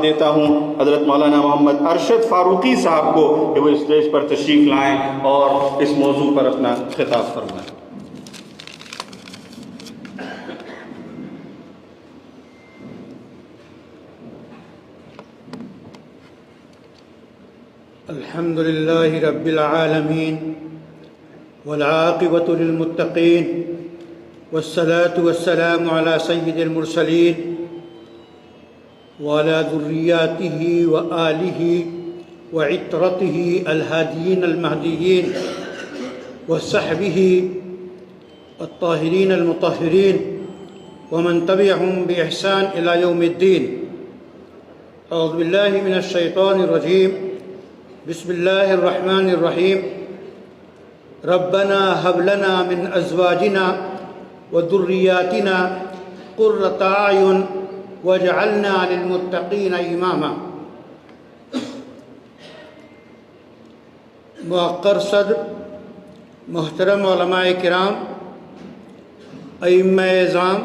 دیتا ہوں حضرت مولانا محمد ارشد فاروقی صاحب کو کہ وہ اسٹیج پر تشریف لائیں اور اس موضوع پر اپنا خطاب فرمائیں۔ الحمد لله رب العالمين والعاقبة للمتقين والصلاة والسلام على سيد المرسلين وعلى ذرياته وآله وعترته الهاديين المهديين وصحبه الطاهرين المطهرين ومن تبعهم بإحسان إلى يوم الدين۔ أعوذ بالله من الشيطان الرجيم، بسم الله الرحمن الرحيم۔ ربنا هب لنا من أزواجنا وذرياتنا قرة أعين واجعلنا للمتقين إماما۔ موقر صدر، محترم علماء کرام، ائمہ اعظام،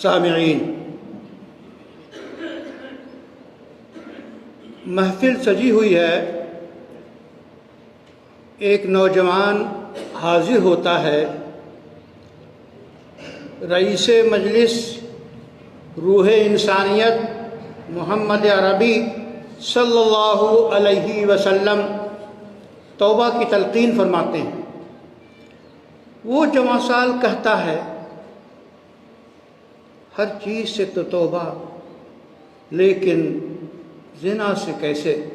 سامعین، محفل سجی ہوئی ہے۔ ایک نوجوان حاضر ہوتا ہے، رئیس مجلس روح انسانیت محمد عربی صلی اللہ علیہ وسلم توبہ کی تلقین فرماتے ہیں۔ وہ جوان سال کہتا ہے، ہر چیز سے تو توبہ، لیکن زنا سے کیسے؟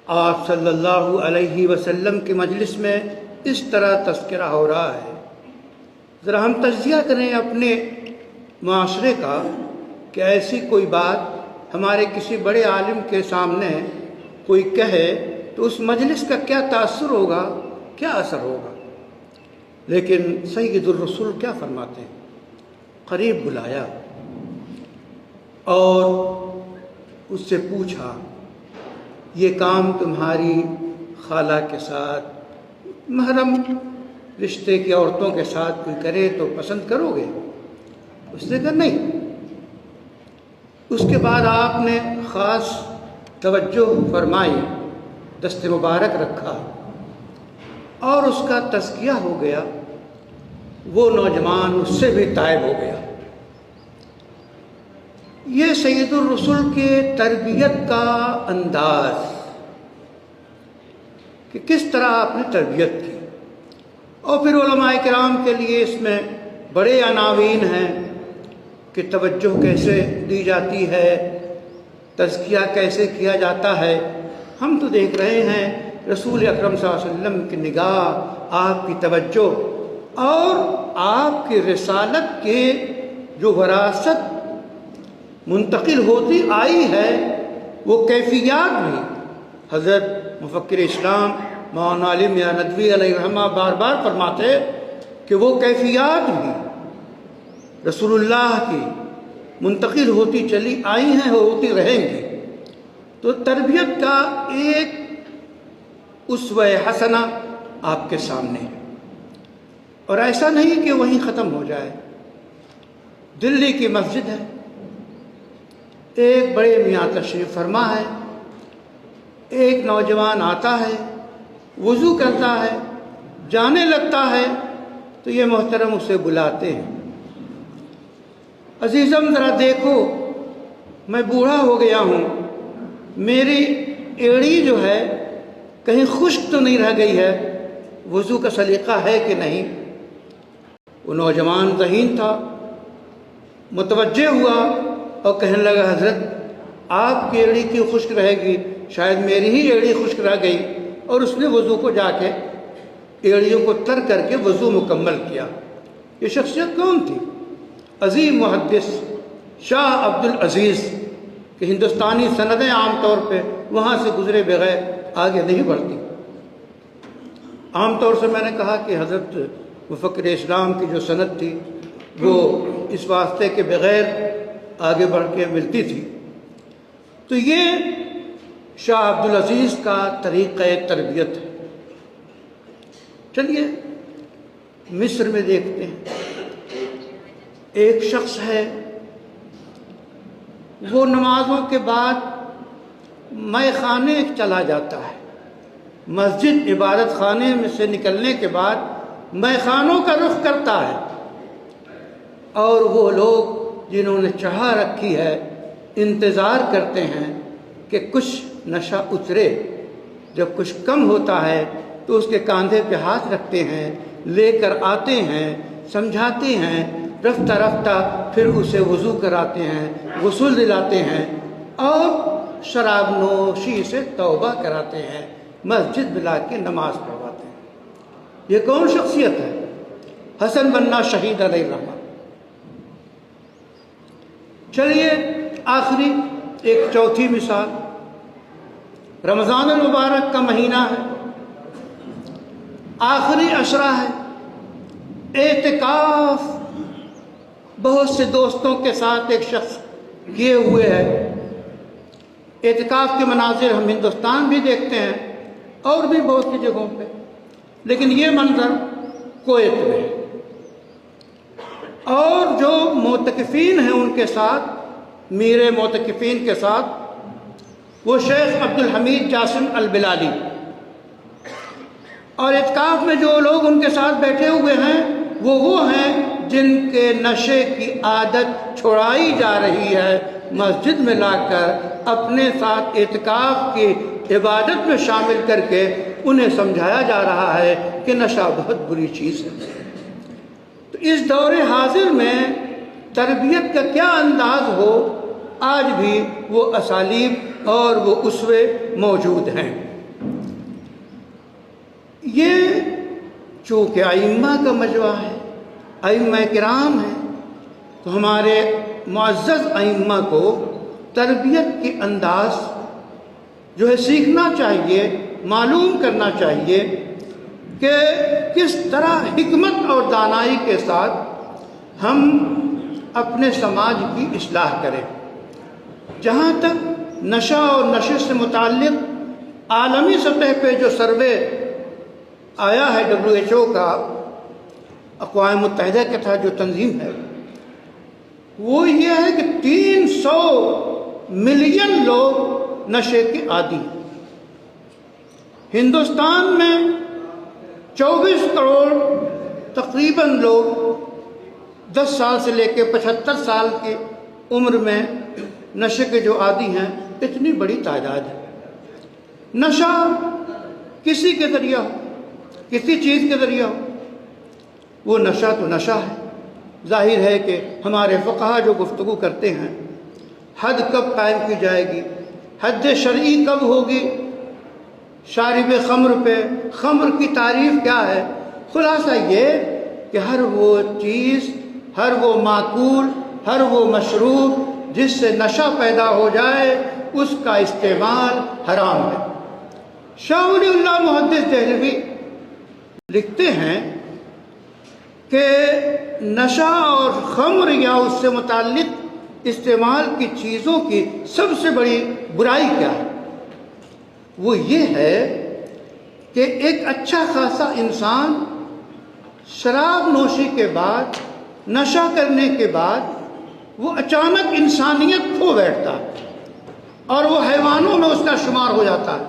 آپ صلی اللہ علیہ وسلم کی مجلس میں اس طرح تذکرہ ہو رہا ہے۔ ذرا ہم تجزیہ کریں اپنے معاشرے کا کہ ایسی کوئی بات ہمارے کسی بڑے عالم کے سامنے کوئی کہے تو اس مجلس کا کیا تاثر ہوگا، کیا اثر ہوگا۔ لیکن سید الرسول کیا فرماتے ہیں؟ قریب بلایا اور اس سے پوچھا، یہ کام تمہاری خالہ کے ساتھ، محرم رشتے کی عورتوں کے ساتھ کوئی کرے تو پسند کرو گے؟ اس نے کہا نہیں۔ اس کے بعد آپ نے خاص توجہ فرمائی، دست مبارک رکھا اور اس کا تزکیہ ہو گیا۔ وہ نوجوان اس سے بھی تائب ہو گیا۔ یہ سید الرسول کے تربیت کا انداز کہ کس طرح آپ نے تربیت کی۔ اور پھر علماء کرام کے لیے اس میں بڑے عناوین ہیں کہ توجہ کیسے دی جاتی ہے، تزکیہ کیسے کیا جاتا ہے۔ ہم تو دیکھ رہے ہیں رسول اکرم صلی اللہ علیہ وسلم کی نگاہ، آپ کی توجہ اور آپ کی رسالت کے جو وراثت منتقل ہوتی آئی ہے، وہ کیفیات بھی حضرت مفکر اسلام مولانا علی میاں ندوی علیہ الرحمہ بار بار فرماتے کہ وہ کیفیات بھی رسول اللہ کی منتقل ہوتی چلی آئی ہیں اور ہوتی رہیں گی۔ تو تربیت کا ایک اسوہ حسنہ آپ کے سامنے ہے، اور ایسا نہیں کہ وہیں ختم ہو جائے۔ دلی کی مسجد ہے، ایک بڑے میاں تشریف فرما ہے، ایک نوجوان آتا ہے، وضو کرتا ہے، جانے لگتا ہے تو یہ محترم اسے بلاتے ہیں، عزیزم ذرا دیکھو میں بوڑھا ہو گیا ہوں، میری ایڑی جو ہے کہیں خشک تو نہیں رہ گئی ہے، وضو کا سلیقہ ہے کہ نہیں؟ وہ نوجوان ذہین تھا، متوجہ ہوا اور کہنے لگا، حضرت آپ کی ایڑی کیوں خشک رہے گی؟ شاید میری ہی ایڑی خشک رہ گئی۔ اور اس نے وضو کو جا کے ایڑیوں کو تر کر کے وضو مکمل کیا۔ یہ شخصیت کون تھی؟ عظیم محدث شاہ عبد العزیز کہ ہندوستانی سندیں عام طور پہ وہاں سے گزرے بغیر آگے نہیں بڑھتی۔ عام طور سے میں نے کہا کہ حضرت مفکر اسلام کی جو سند تھی وہ اس واسطے کے بغیر آگے بڑھ کے ملتی تھی۔ تو یہ شاہ عبد العزیز کا طریقہ تربیت ہے۔ چلیے مصر میں دیکھتے ہیں، ایک شخص ہے وہ نمازوں کے بعد مے خانے چلا جاتا ہے، مسجد عبادت خانے میں سے نکلنے کے بعد مے خانوں کا رخ کرتا ہے، اور وہ لوگ جنہوں نے چڑھا رکھی ہے انتظار کرتے ہیں کہ کچھ نشہ اترے، جب کچھ کم ہوتا ہے تو اس کے کاندھے پہ ہاتھ رکھتے ہیں، لے کر آتے ہیں، سمجھاتے ہیں، رفتہ رفتہ پھر اسے وضو کراتے ہیں، غسل دلاتے ہیں اور شراب نوشی سے توبہ کراتے ہیں، مسجد بلا کے نماز پڑھواتے ہیں۔ یہ کون شخصیت ہے؟ حسن بننا شہید علیہ الرحمہ۔ چلیے آخری ایک چوتھی مثال، رمضان المبارک کا مہینہ ہے، آخری عشرہ ہے، اعتکاف بہت سے دوستوں کے ساتھ ایک شخص کیے ہوئے ہے۔ اعتکاف کے مناظر ہم ہندوستان بھی دیکھتے ہیں اور بھی بہت سی جگہوں پہ، لیکن یہ منظر کویت میں ہے، اور جو معتکفین ہیں ان کے ساتھ، میرے معتکفین کے ساتھ، وہ شیخ عبدالحمید جاسم البلالی، اور اعتکاف میں جو لوگ ان کے ساتھ بیٹھے ہوئے ہیں وہ ہیں جن کے نشے کی عادت چھڑائی جا رہی ہے، مسجد میں لا کر اپنے ساتھ اعتکاف کی عبادت میں شامل کر کے انہیں سمجھایا جا رہا ہے کہ نشہ بہت بری چیز ہے۔ تو اس دور حاضر میں تربیت کا کیا انداز ہو، آج بھی وہ اسالیب اور وہ اسوے موجود ہیں۔ یہ چونکہ ائمہ کا مجمع ہے، ائمہ کرام ہیں، تو ہمارے معزز ائمہ کو تربیت کے انداز جو ہے سیکھنا چاہیے، معلوم کرنا چاہیے کہ کس طرح حکمت اور دانائی کے ساتھ ہم اپنے سماج کی اصلاح کریں۔ جہاں تک نشہ اور نشے سے متعلق عالمی سطح پہ جو سروے آیا ہے WHO کا، اقوام متحدہ کا تھا جو تنظیم ہے، وہ یہ ہے کہ 300 ملین لوگ نشے کے عادی ہیں۔ ہندوستان میں 24 کروڑ تقریباً لوگ 10 سال سے لے کے 75 سال کی عمر میں نشے کے جو عادی ہیں، اتنی بڑی تعداد ہے۔ نشہ کسی کے ذریعہ ہو، کسی چیز کے ذریعہ ہو، وہ نشہ تو نشہ ہے۔ ظاہر ہے کہ ہمارے فقہا جو گفتگو کرتے ہیں، حد کب قائم کی جائے گی، حد شرعی کب ہوگی شارب خمر پہ، خمر کی تعریف کیا ہے؟ خلاصہ یہ کہ ہر وہ چیز، ہر وہ معقول، ہر وہ مشروب جس سے نشہ پیدا ہو جائے، اس کا استعمال حرام ہے۔ شاہ ولی اللہ محدث دہلوی لکھتے ہیں کہ نشہ اور خمر یا اس سے متعلق استعمال کی چیزوں کی سب سے بڑی برائی کیا ہے؟ وہ یہ ہے کہ ایک اچھا خاصا انسان شراب نوشی کے بعد، نشہ کرنے کے بعد، وہ اچانک انسانیت کھو بیٹھتا ہے اور وہ حیوانوں میں اس کا شمار ہو جاتا ہے،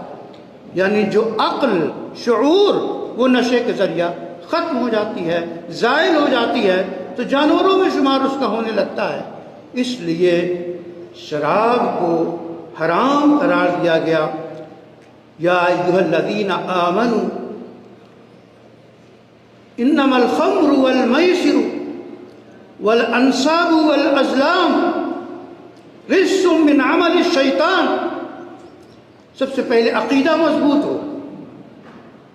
یعنی جو عقل، شعور، وہ نشے کے ذریعہ ختم ہو جاتی ہے، زائل ہو جاتی ہے، تو جانوروں میں شمار اس کا ہونے لگتا ہے۔ اس لیے شراب کو حرام قرار دیا گیا۔ یا ایھا الذین آمنوا انما الخمر والمیسر والانصاب والازلام رجس من عمل الشیطان۔ سب سے پہلے عقیدہ مضبوط ہو،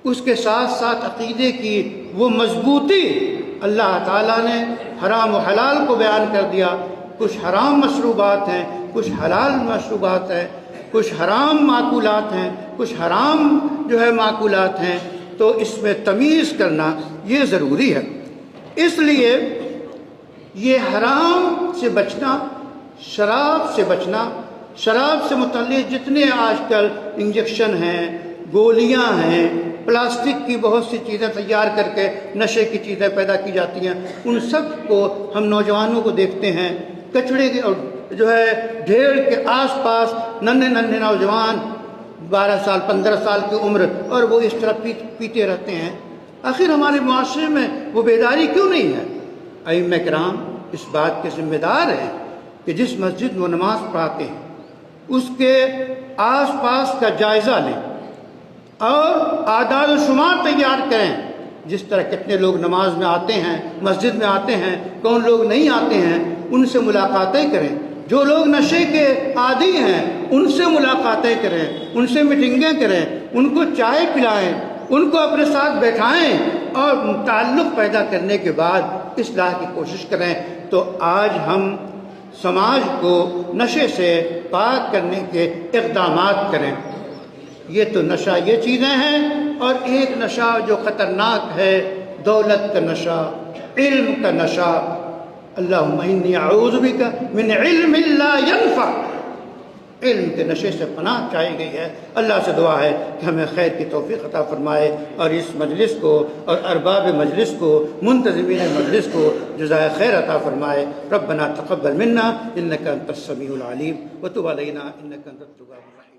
اس کے ساتھ ساتھ عقیدے کی وہ مضبوطی۔ اللہ تعالیٰ نے حرام و حلال کو بیان کر دیا، کچھ حرام مشروبات ہیں، کچھ حلال مشروبات ہیں، کچھ حرام معقولات ہیں، کچھ حرام جو ہے معقولات ہیں، تو اس میں تمیز کرنا یہ ضروری ہے۔ اس لیے یہ حرام سے بچنا، شراب سے بچنا، شراب سے متعلق جتنے آج کل انجیکشن ہیں، گولیاں ہیں، پلاسٹک کی بہت سی چیزیں تیار کر کے نشے کی چیزیں پیدا کی جاتی ہیں، ان سب کو ہم نوجوانوں کو دیکھتے ہیں کچڑے کے اور جو ہے ڈھیر کے آس پاس ننھے نوجوان 12 سال 15 سال کی عمر، اور وہ اس طرح پیتے رہتے ہیں۔ آخر ہمارے معاشرے میں وہ بیداری کیوں نہیں ہے؟ ائمہ کرام اس بات کے ذمہ دار ہیں کہ جس مسجد میں وہ نماز پڑھاتے ہیں اس کے آس پاس کا جائزہ لیں اور اعداد و شمار تیار کریں، جس طرح کتنے لوگ نماز میں آتے ہیں، مسجد میں آتے ہیں، کون لوگ نہیں آتے ہیں، ان سے ملاقاتیں کریں۔ جو لوگ نشے کے عادی ہیں ان سے ملاقاتیں کریں، ان سے میٹنگیں کریں، ان کو چائے پلائیں، ان کو اپنے ساتھ بیٹھائیں اور تعلق پیدا کرنے کے بعد اصلاح کی کوشش کریں۔ تو آج ہم سماج کو نشے سے پاک کرنے کے اقدامات کریں۔ یہ تو نشہ یہ چیزیں ہیں، اور ایک نشہ جو خطرناک ہے، دولت کا نشہ، علم کا نشہ۔ اللہم انی اعوذ بک من علم لا ینفع، علم کے نشے سے پناہ چاہی گئی ہے۔ اللہ سے دعا ہے کہ ہمیں خیر کی توفیق عطا فرمائے، اور اس مجلس کو اور ارباب مجلس کو، منتظمین مجلس کو جزائے خیر عطا فرمائے۔ ربنا تقبل منا انک انت السمیع العلیم وتب علینا انک انت التواب الرحیم۔